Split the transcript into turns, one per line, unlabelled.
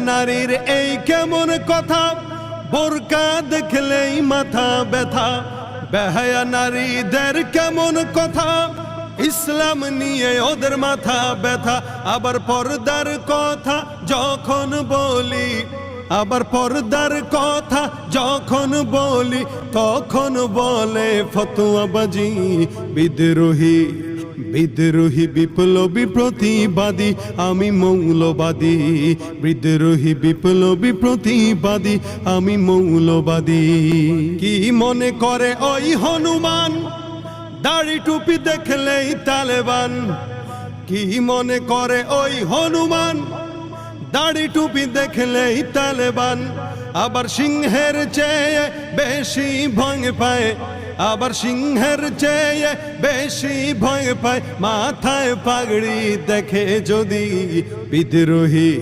নারীর এই কেমন কথা, বোরকা দেখলেই মাথা ব্যথা। বেহায়া নারীদের কেমন কথা, ইসলাম নিয়ে ওদের মাথা ব্যথা। আবার পর্দার কথা যখন বলি, আবার পর্দার কথা যখন বলি, তখন বলে ফতোয়াবাজি। বিদ্রোহী বিদ্রোহী বিপ্লবী প্রতিবাদী, আমি মৌলবাদী। বিদ্রোহী বিপ্লবী প্রতিবাদী, আমি মৌলবাদী। কি মনে করে ওই হনুমান, দাড়ি টুপি দেখলেই তালেবান? কি মনে করে ওই হনুমান, দাড়ি টুপি দেখলেই তালেবান? আবার সিংহের চেয়ে বেশি ভয় পায়, আবার সিংহের চেয়ে বেশি ভয় পায় মাথায় পাগড়ি দেখে যদি বিদ্রোহী।